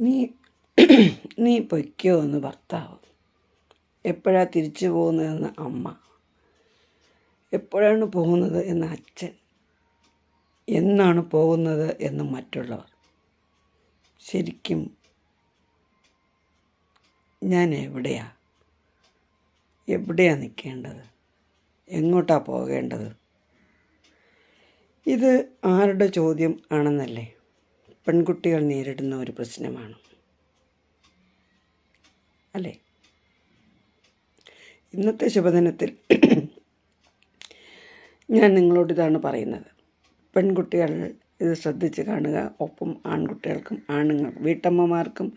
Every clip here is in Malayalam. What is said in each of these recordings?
നീ നീ പൊയ്ക്കോ എന്ന് ഭർത്താവ്. എപ്പോഴാണ് തിരിച്ചു പോകുന്നതെന്ന് അമ്മ. എപ്പോഴാണ് പോകുന്നത് എന്ന് അച്ഛൻ. എന്നാണ് പോകുന്നത് എന്ന് മറ്റുള്ളവർ. ശരിക്കും ഞാൻ എവിടെയാ നിൽക്കേണ്ടത്? എങ്ങോട്ടാണ് പോകേണ്ടത്? ഇത് ആരുടെ ചോദ്യം ആണെന്നല്ലേ? പെൺകുട്ടികൾ നേരിടുന്ന ഒരു പ്രശ്നമാണ് അല്ലേ? ഇന്നത്തെ ശുഭദിനത്തിൽ ഞാൻ നിങ്ങളോട് ഇതാണ് പറയുന്നത്. പെൺകുട്ടികൾ ഇത് ശ്രദ്ധിച്ച് കാണുക. ഒപ്പം ആൺകുട്ടികൾക്കും വീട്ടമ്മമാർക്കും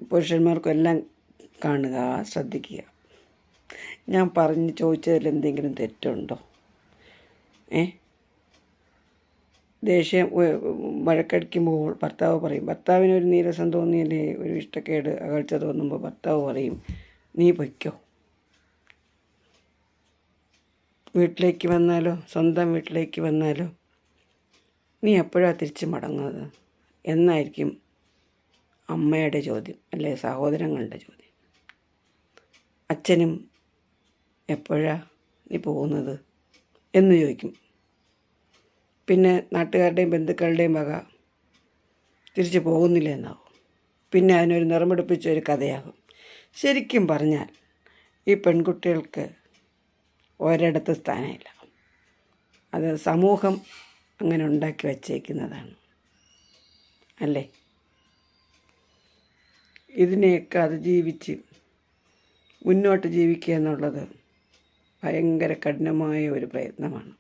പുരുഷന്മാർക്കും എല്ലാം കാണുക, ശ്രദ്ധിക്കുക. ഞാൻ പറഞ്ഞ് ചോദിച്ചതിൽ എന്തെങ്കിലും തെറ്റുണ്ടോ? ദേഷ്യം വഴക്കടിക്കുമ്പോൾ ഭർത്താവ് പറയും, ഭർത്താവിനൊരു നീരസം തോന്നിയല്ലേ, ഒരു ഇഷ്ടക്കേട് അകൽച്ച തോന്നുമ്പോൾ ഭർത്താവ് പറയും, നീ പൊയ്ക്കോ. വീട്ടിലേക്ക് വന്നാലോ, സ്വന്തം വീട്ടിലേക്ക് വന്നാലോ, നീ എപ്പോഴാണ് തിരിച്ച് മടങ്ങുന്നത് എന്നായിരിക്കും അമ്മയുടെ ചോദ്യം, അല്ലെ സഹോദരങ്ങളുടെ ചോദ്യം. അച്ഛനും എപ്പോഴാണ് നീ പോകുന്നത് എന്ന് ചോദിക്കും. പിന്നെ നാട്ടുകാരുടെയും ബന്ധുക്കളുടെയും വക തിരിച്ചു പോകുന്നില്ല എന്നാവും. പിന്നെ അതിനൊരു നിറമെടുപ്പിച്ച ഒരു കഥയാകും. ശരിക്കും പറഞ്ഞാൽ ഈ പെൺകുട്ടികൾക്ക് ഒരിടത്ത് സ്ഥാനമില്ല. അത് സമൂഹം അങ്ങനെ ഉണ്ടാക്കി വച്ചേക്കുന്നതാണ് അല്ലേ? ഇതിനെയൊക്കെ അതിജീവിച്ച് മുന്നോട്ട് ജീവിക്കുക എന്നുള്ളത് ഭയങ്കര കഠിനമായ ഒരു പ്രയത്നമാണ്.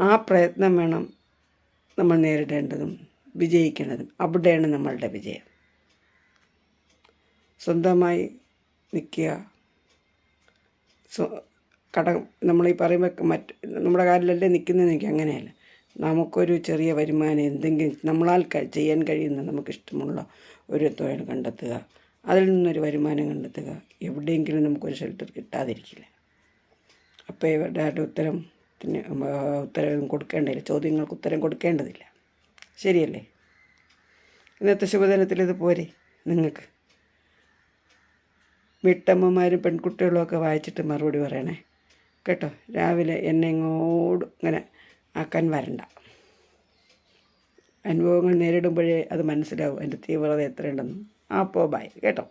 ആ പ്രയത്നം വേണം നമ്മൾ നേരിടേണ്ടതും വിജയിക്കേണ്ടതും. അവിടെയാണ് നമ്മളുടെ വിജയം. സ്വന്തമായി നിൽക്കുക. നമ്മളീ പറയുമ്പോൾ നമ്മുടെ കാലിലല്ലേ നിൽക്കുന്നത്. എനിക്ക് അങ്ങനെയല്ല. നമുക്കൊരു ചെറിയ വരുമാനം, എന്തെങ്കിലും നമ്മളാൽ ചെയ്യാൻ കഴിയുന്ന നമുക്കിഷ്ടമുള്ള ഒരു തൊഴിൽ കണ്ടെത്തുക. അതിൽ നിന്നൊരു വരുമാനം കണ്ടെത്തുക. എവിടെയെങ്കിലും നമുക്കൊരു ഷെൽട്ടർ കിട്ടാതിരിക്കില്ല. അപ്പോൾ ഇവരുടെ ഉത്തരം കൊടുക്കേണ്ടതില്ല, ചോദ്യങ്ങൾക്ക് ഉത്തരം കൊടുക്കേണ്ടതില്ല. ശരിയല്ലേ? ഇന്നത്തെ ശുഭദിനത്തിൽ ഇത് പോരെ നിങ്ങൾക്ക്? വീട്ടമ്മമാരും പെൺകുട്ടികളും ഒക്കെ വായിച്ചിട്ട് മറുപടി പറയണേ കേട്ടോ. രാവിലെ എന്നെ ഇങ്ങോട്ട് ഇങ്ങനെ ആക്കാൻ വരണ്ട. അനുഭവങ്ങൾ നേരിടുമ്പോഴേ അത് മനസ്സിലാവും അതിൻ്റെ തീവ്രത എത്രയുണ്ടെന്ന്. അപ്പോൾ ബൈ കേട്ടോ.